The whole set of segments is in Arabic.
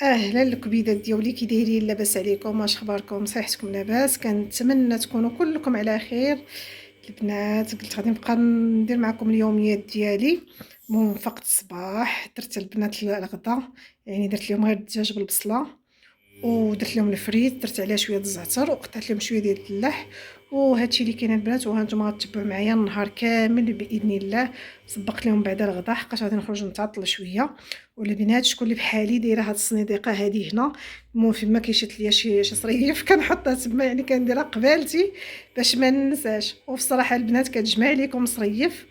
اهلا الكبيدات ديالي، كي دايرين؟ لاباس عليكم؟ واش اخباركم؟ صحتكم لاباس؟ كنتمنى تكونوا كلكم على خير. البنات قلت غادي نبقى ندير معكم اليوميات ديالي. المهم فقت الصباح درت البنات الغدا، يعني درت لهم غير الدجاج بالبصله ودرت لهم الفريت، درت عليها شويه د الزعتر وقطعت لهم شويه ديال الفلاح. وهادشي اللي كاين البنات، وها نتوما غتتبعوا معايا النهار كامل باذن الله. سبقت لهم بعد الغداء حقاش غادي نخرج نتعطل شويه. والبنات شكون اللي بحالي دايره هاد الصنيديقه هادي هنا، المهم فيما كيشد ليا شي صريف كنحطها تما، يعني كنديرها قبالتي باش ما ننساش. وفي الصراحه البنات كتجمع لكم صريف،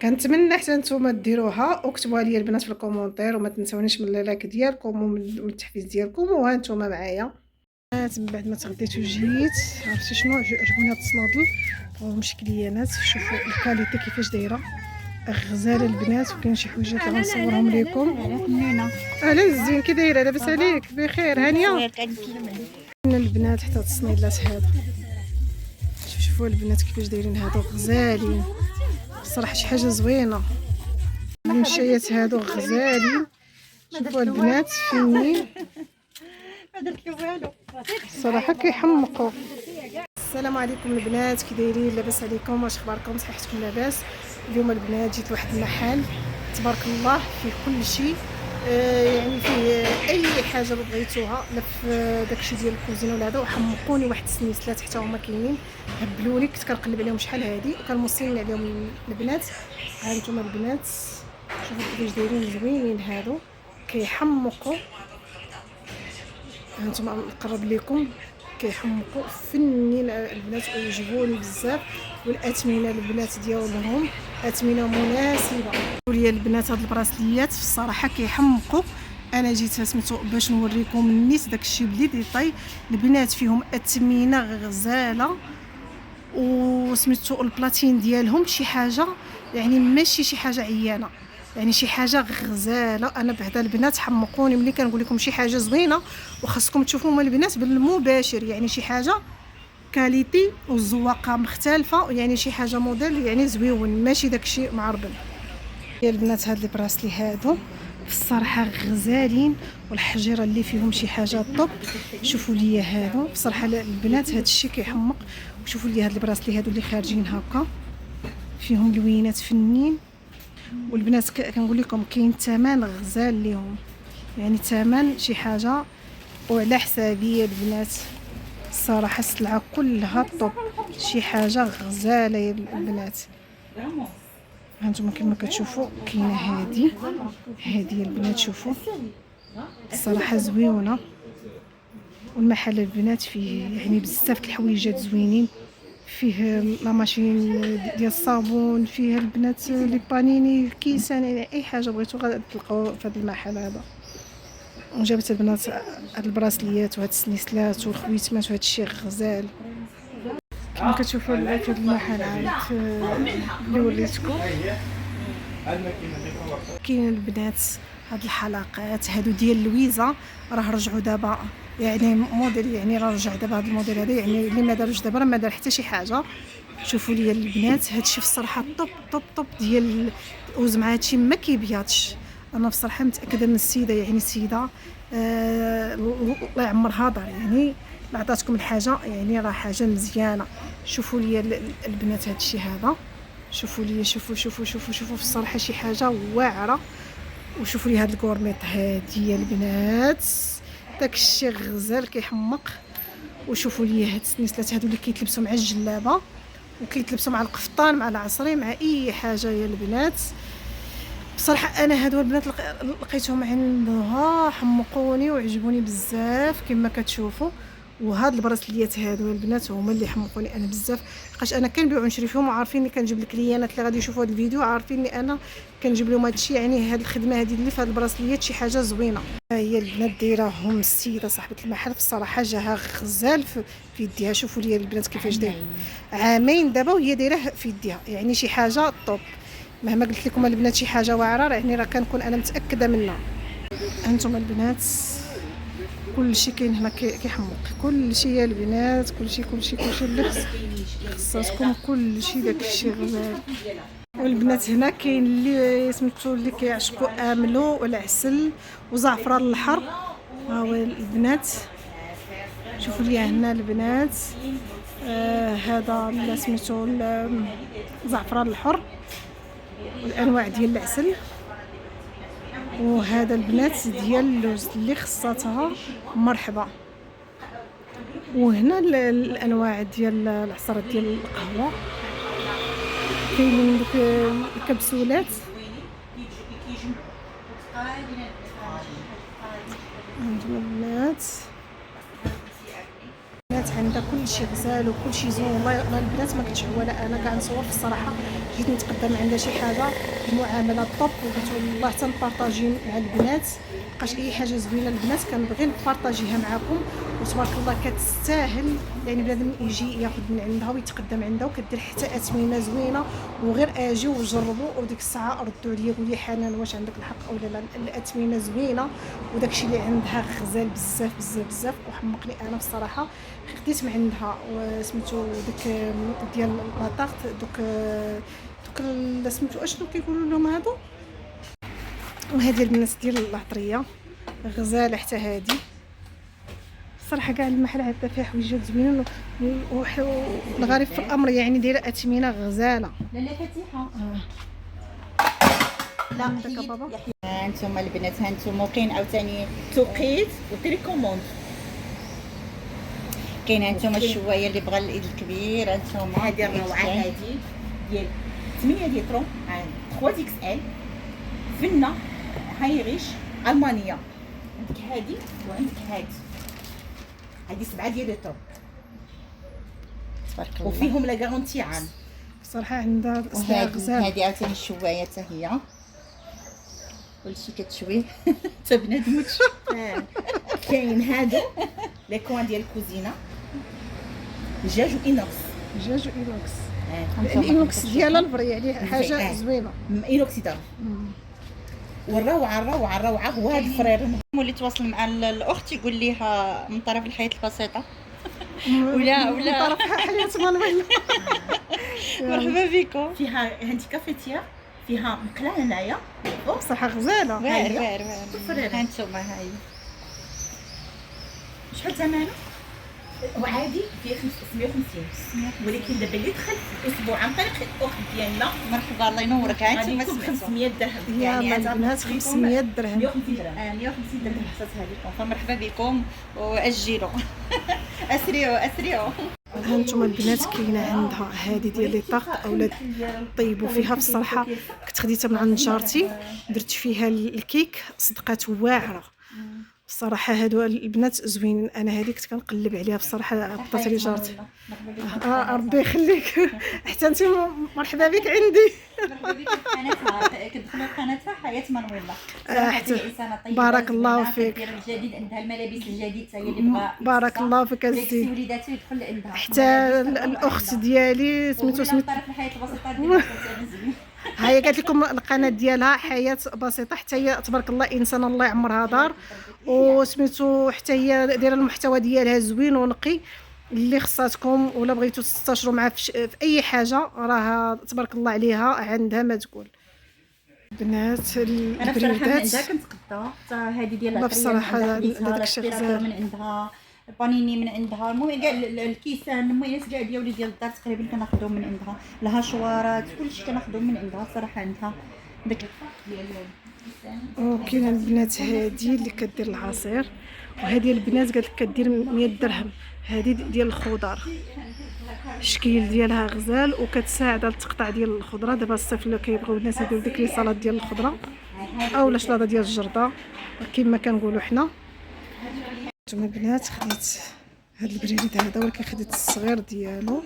كنتمنى حتى نتوما ديروها وكتبوها لي البنات في الكومونتير، وما تنسونيش من اللايك ديالكم ومن التحفيز ديالكم. وها نتوما معايا من بعد ما تغديت وجيت، عرفتي شنو عجبوني هاد الصنادل ومشكليانات. شوفوا الكاليتي كيفاش دايره، غزاله البنات. وكاين شي حويجات اللي غنصورهم لكم. اهلا زين، كي دايره؟ لاباس عليك؟ بخير؟ هانيه البنات. حتى هاد الصنيدلات هادو، شوفوا البنات كيفاش دايرين، هادو غزالين صراحه، شي حاجه زوينه. المشايات هادو غزالين، شوفوا البنات فينين صراحه كيحمقوا. السلام عليكم البنات، كي دايرين؟ لاباس عليكم؟ واش اخباركم؟ صحتكم لاباس؟ اليوم البنات جيت لواحد المحل تبارك الله فيه كل شيء، يعني فيه اي حاجه بغيتوها، لا في داكشي ديال الكوزينه ولا هذا. وحمقوني واحد السنيسلات حتى هما كاينين، هبلوني. كنت كنقلب عليهم شحال هادي وكنموصلين عليهم البنات. ها انتم البنات شوفوا كيفاش دايرين، زوينين هادو كيحمقوا. ها انتم نقرب لكم، كيحمقوا فنين البنات ويعجبوني بزاف. والاثمنه البنات ديالهم اثمنه مناسبه. ليا البنات هاد البراسليات في الصراحه كيحمقوا. انا جيت سميتو باش نوريكم النيت داكشي بلي ديطاي. البنات فيهم اثمنه غزاله، وسميتو البلاتين ديالهم شي حاجه، يعني ماشي شي حاجه عيانه، يعني شي حاجه غزاله. انا بعدا البنات حمقوني ملي كنقول لكم شي حاجه زوينه، وخاصكم تشوفوا هما البنات بالمباشر، يعني شي حاجه كاليتي والزواقه مختلفه، يعني شي حاجه موديل يعني زويون، ماشي داكشي معربل. يا البنات هاد البراسلي هادو في الصراحه غزالين، والحجيره اللي فيهم شي حاجه طوب. شوفوا لي هادو بصراحه البنات هاد الشيء كيحمق. وشوفوا لي هاد البراسلي هادو اللي خارجين هكا فيهم لوينات فنين. والبنات كنقول لكم كاين ثمن غزال ليهم، يعني ثمن شي حاجه وعلى حسابي البنات. الصراحه السلعه كلها طوب، شي حاجه غزاله يا البنات. هانتوما كما كتشوفوا كاينه هادي البنات، شوفوا الصراحه زويونه. والمحل البنات فيه يعني بزاف الحويجات زوينين، فيه لا ماشين ديال الصابون، فيه البنات لي بانيني، الكيسان، يعني اي حاجه بغيتو غتلقاو في هذا المحل هذا. وجابت البنات هاد البراسليات وهاد السنيسلات والخويتمات وهاد الشيء غزال. كما كتشوفوا البنات في هاد المحل عاد اللي وريتكم. كاين البنات هاد الحلقات هادو ديال لويزا، راه رجعوا دابا، يعني موديل، يعني راه رجع دابا هاد الموديل هذا، يعني اللي ما داروش دابا راه ما دار حتى شي حاجه. شوفوا لي البنات هادشي في الصراحه طوب طوب طوب ديال وزعما هادشي ما كيبيضش. انا بصراحه متاكده من السيده، يعني السيده الله يعمرها دار، يعني عطاتكم الحاجه، يعني راه حاجه مزيانه. شوفوا لي البنات هادشي هذا، شوفوا لي، شوفوا في الصراحه شي حاجه واعره. وشوفوا لي هاد الكورميط هادي يا البنات، داكشي غزال كيحمق. وشوفوا لي هاد السنيسلات هادو اللي كيتلبسوا مع الجلابه وكيتلبسوا مع القفطان مع العصري مع اي حاجه يا البنات. بصراحه انا هادو البنات لقيتهم عندها حمقوني وعجبوني بزاف كما كتشوفوا. وهاد البراسليات هادو البنات هما اللي حمقوني انا بزاف، لقاش انا كنبيع ونشري فيهم، وعارفين اللي كنجيب الكليانات اللي غادي يشوفوا هاد الفيديو عارفين اللي انا كنجيب لهم هادشي. يعني هاد الخدمه هادي اللي في هاد البراسليات شي حاجه زوينه. ها هي البنات دايراهم السيده صاحبه المحل، في الصراحه جاها غزال في يديها. شوفوا لي البنات كيفاش داير، عامين دابا وهي دايره في يديها، يعني شي حاجه طوب. مهما قلت لكم البنات شي حاجه واعره، يعني راه كنكون انا متاكده منها. انتم البنات كلشي كاين هنا كيحمق، كلشي يا البنات، كلشي اللبس خصاتكم كلشي داكشي غزال. والبنات هنا كاين اللي سميتو اللي كيعشقوا املو والعسل وزعفران الحر ها هو البنات، شوفوا لي هنا البنات. هذا اللي سميتو الزعفران الحر والانواع ديال العسل. وهذا البنات ديال اللوز اللي خصاتها مرحبا. وهنا الانواع ديال العصير ديال القهوه، كاينين دوك الكبسولات. عندنا البنات عندها كل شيء غزال وكل شيء زوين. والله البنات ما كنتش عواله انا كاع نصور في الصراحه. جيت نتقدم عندها شي حاجه المعامله طوب، وقلت والله حتى نبارطاجي مع البنات. بقاش اي حاجه زوينه البنات كنبغي نبارطاجيها معكم. وتبارك الله كتستاهل، يعني بنادم يجي ياخذ من عندها ويتقدم عندها، وكدير حتى اثمنه زوينه. وغير اجي وجربوا، وديك الساعه ردوا عليا قولي حنان واش عندك الحق او لا. الاثمنه زوينه وداكشي اللي عندها غزال بزاف بزاف بزاف، وحمقني انا بصراحه. خديت من عندها وسميتو داك ديال لاطارت، دوك سميتو اشنو كيقولوا لهم هادو. وهذه البنات ديال العطريه غزاله حتى هذه صراحه. كاع المحل هذا فيه حويجات زوينين، والغريب في الامر يعني دايره اثمنه غزاله. لا فاتحه. لا بابا هانتوما البنات، هانتوما كاين عاوتاني توقيت وتريكوموند. كاين هانتوما الشوايه اللي بغى الايد الكبير. هانتوما هذه الروعه هذه ديال 8 لتر 3 اكس ال فنه هايريش المانيا. عندك هذه وعندك هذه 7 ديال لتر تبارك الله، وفيهم لا غارونتي عام صراحه. عندها غزال. هذه عاوتاني الشوايه حتى هي كلشي كتشويه حتى بنادم تشوف. كاين هادو لي كوان ديال الكوزينه دجاج وإينوكس. دجاج وإينوكس. الإينوكس ديالها البر يعني حاجه زوينه. إينوكسيدار. والروعه هو هذا الفرير. اللي تواصل مع الاخت يقول ليها من طرف الحياه البسيطه ولا من طرف حياه مانويل. مرحبا بكم. فيها هانتي كافيتير، فيها مقله هنايا صراحه غزاله. واعر هانتوما هاي شحال ثمنها؟ وعادي فيه 550، ولكن دابا اللي دخل اسبوع عن طريق الاخت ديالنا مرحبا الله ينورك هانتوما 500 درهم. يعني البنات 500 درهم 150 درهم 150 درهم حصتها لكم. فمرحبا بكم واجلوا اسريو. هانتوما البنات كاينه عندها هذه ديال لي طاغط اولا طيبوا فيها بصراحه. كنت خديتها من عند جارتي درت فيها الكيك صدقات واعره الصراحه. هادو البنات زوينين. انا هذه كنت كنقلب عليها بصراحه، عطات لي جارتي. ربي يخليك حتى انت مرحبا بك عندي. مرحبا بك في قناتها، كتدخلوا قناتها حياه مانويلا. حتى بارك الله فيك. الجديد عندها الملابس الجديد حتى هي اللي بغا. بارك الله فيك ازدي. وليداتو يدخل عندها. حتى الاخت ديالي سميتو طرف الحياه البسيطه ديالها ها هي قالت لكم القناه ديالها حياه بسيطه. حتى هي تبارك الله انسان الله يعمرها دار، وسميتو حتى هي دايره المحتوى ديالها زوين ونقي. اللي خصاتكم ولا بغيتو تستشروا معها في اي حاجه راه تبارك الله عليها عندها ما تقول. بنات انا بصراحه من عندها كنتقدا حتى هذه ديال العطريه بصراحه داك الشيء غزال. من عندها بانيني من عندها. المهم كاع الكيسان المهم كاع ديالي ديال الدار تقريبا كناخذهم من عندها. الهاشوارات كلشي كناخذهم من عندها صراحه. عندها داك ديال الكيسان. وكاينه البنات هذه اللي كدير العصير، وهذه البنات قالت لك كدير 100 درهم. هذه ديال الخضر، الشكل ديالها غزال وكتساعد على التقطيع ديال الخضره. دابا الصيف اللي كيبغيو الناس يديروا ديك لي سلطات ديال الخضره اولا شلاضه ديال الجرده كما كنقولوا حنا. نتوما البنات خديت هاد البريد هذا، ولكن خديت الصغير ديالو.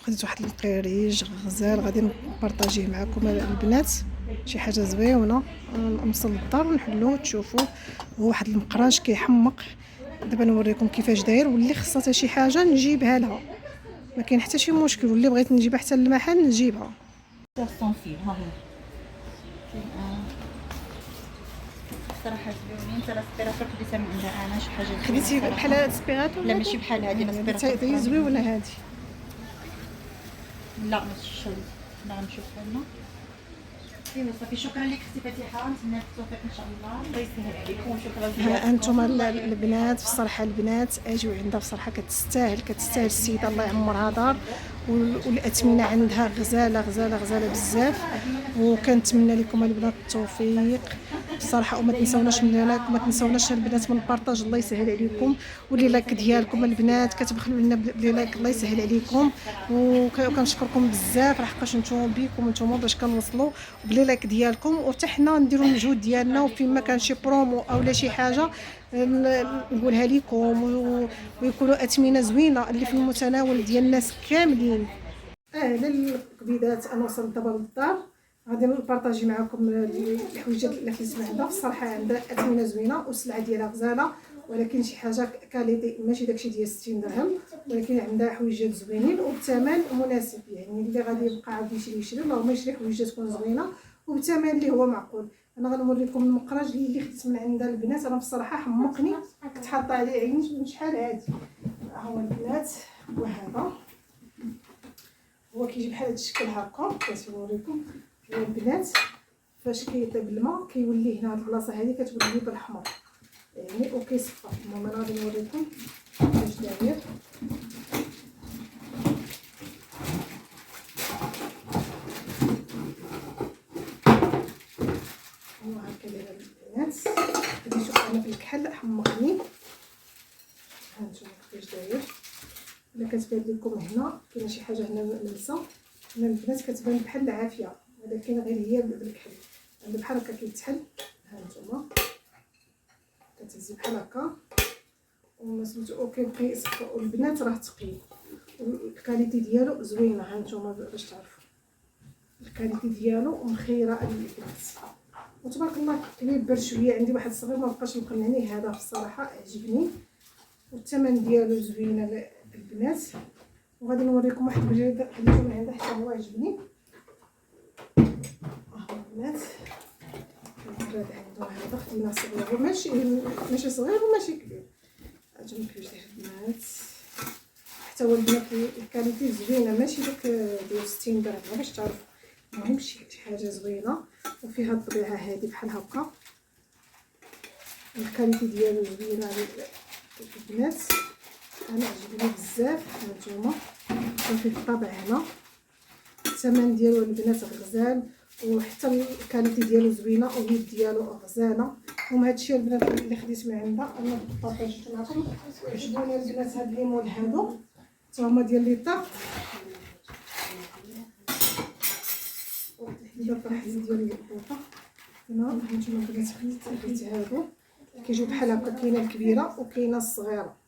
خديت واحد القريج غزال غادي نبارطاجيه معكم البنات. شي حاجه زوينه نوصل للدار ونحلوه تشوفوه. هو واحد المقراج كيحمق. دابا نوريكم كيفاش داير. واللي خصها شي حاجه نجيبها لها، ما كاين حتى شي مشكل. واللي بغيت نجيبها حتى للمحل نجيبها. صافي ها هي صراحه زوينين. حتى الاسبيراتور خديتها من عندها انا. شي حاجه خديتي بحال الاسبيراتور؟ لا ماشي بحال هذه الاسبيراتور. هي زوين ولا هذه؟ لا ماشي شويه. لا غنشوف لنا صافي شكرا لك اختي فاتحه، نتمنى التوفيق ان شاء الله. الله يسهل عليكم وشكرا ها زياده. انتم البنات بصراحه، البنات اجيو عندها بصراحه، كتستاهل السيده الله يعمرها دار، والاثمنه عندها غزاله غزاله غزاله بزاف. وكنتمنى لكم البنات التوفيق بصراحه، وما تنساوناش ما تنساوناش البنات من البارطاج، الله يسهل عليكم. واللي لايك ديالكم البنات كتبخلوا لنا بلي لايك، الله يسهل عليكم. وكنشكركم بزاف، راه حقاش نتوما بيكم نتوما باش كنوصلوا بلي لايك ديالكم، وحتى حنا نديروا المجهود ديالنا، وفين ما كان شي برومو اولا شي حاجه نقولها لكم، ويكونوا اثمنه زوينه اللي في المتناول ديال الناس كاملين. اهلا الكبيدات، انا وصلت دابا للدار، غادي نبارطاجي معكم الحويجات اللي خديت عندها. بصراحه عندها اثمنه زوينه والسلعه ديالها غزاله، ولكن شي حاجه كاليتي ماشي داكشي ديال 60 درهم، ولكن عندها حويجات زوينين وبثمن مناسب. يعني اللي غادي يبقى عاد يشري اللهم يشري حويجات تكون زوينه وبثمن اللي هو معقول. انا غنوريكم المقراج اللي خديت من عندها البنات، انا بصراحه حمقني، كنت حاطه عليه عيني من شحال هادي. ها هو البنات، وهذا هو كيجي بحال هاد الشكل هكا. كنوريكم هو البنات فاش كيطيب الماء كيولي هنا هاد البلاصه هادي كتولي بالحمر يعني وكيصفى. المهم انا غادي نوريكم كيفاش داير. هو هكا داير البنات. غادي نشوف انا في الكحل حمقني، ها نتوما كيفاش داير. الا كتبان لكم هنا كاينه شي حاجه هنا ملسه، هنا البنات كتبان بحال العافيه، ولكن غير هي بالكحل عند بحال هكا كيتحل. ها نتوما كتهزي بحال هكا وما سميتو وكيبقى يصفى. والبنات راه ثقيل والكاليتي ديالو زوينه. ها نتوما باش تعرفوا الكاليتي ديالو مخيره البنات، وتبارك الله كبير شويه. عندي واحد صغير ما بقاش مقنعني، هذا بصراحه عجبني والثمن ديالو زوينه البنات. وغادي نوريكم واحد البريد خديتو من عندها حتى هو عجبني. ها البنات البراد عنده هذا خدينا صغير، ماشي صغير وماشي كبير. عجبني كيفاش داير البنات، حتى هو البنات الكاليتي زوينه ماشي داك ديال 60 درهم باش تعرفوا. المهم شي حاجه زوينه وفيها الطبيعه هذه بحال هكا، الكاليتي ديالو زوينه البنات. انا عجبني بزاف. هانتوما وفيه الطابع هنا، الثمن ديالو البنات غزال، وحتى الكاليتي ديالو زوينه واليد ديالو غزاله. المهم هادشي البنات اللي خديت من عندها انا بارطاجيت معكم. عجبوني البنات هاد ليمون هادو حتى هما ديال ليطا، وحده طرحت ديال ليطا. هنا هانتوما البنات خديت هادو كيجيو بحال هكا، كاينه الكبيره وكاينه الصغيره.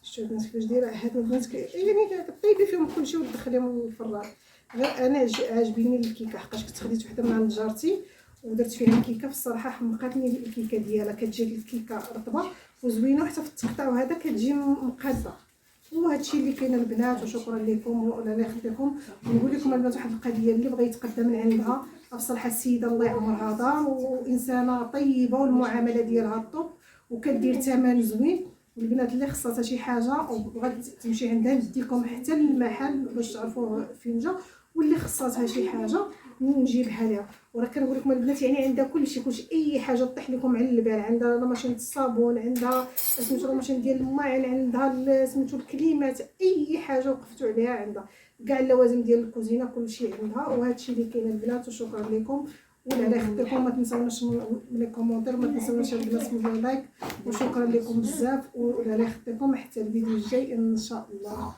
شفتوا البنات كيفاش دايره هادو البنات يعني كطيبي فيهم كلشي وتدخليهم للفران. غير انا عاجبيني الكيكه حقاش كنت خديت وحده من عند جارتي ودرت فيها الكيكه، بصراحه حمقاتني الكيكه ديالها. كتجي الكيكه رطبه وزوينه وحتى في التقطاع وهذا كتجي مقاده. وهادشي اللي كاين البنات، وشكرا لكم ولا الله يخليكم. ونقول لكم البنات واحد القضيه اللي بغى يتقدم من عندها بصراحه السيده الله يعمرها دار وانسانه طيبه والمعامله ديالها الطوب وكدير ثمن زوين. والبنات اللي خصها شي حاجه وبغات تمشي عندها نديكم حتى للمحل باش تعرفوا فين جا، واللي خصها شي حاجه نجيبها لها. وراه كنقول لكم البنات يعني عندها كلشي اي حاجه طيح لكم على البال. عندها ماشين الصابون، عندها سميتو ماشين ديال الماعن، عندها سميتو الكليمات، اي حاجه وقفتوا عليها عندها. كاع اللوازم ديال الكوزينه كلشي عندها. وهادشي اللي كاين البنات، وشكرا لكم. ولا على خدمتكم ما تنساوناش من لي كومونتير، ما تنساوناش البنات من لايك، وشكرا لكم بزاف. ولا على خدمتكم حتى الفيديو الجاي ان شاء الله.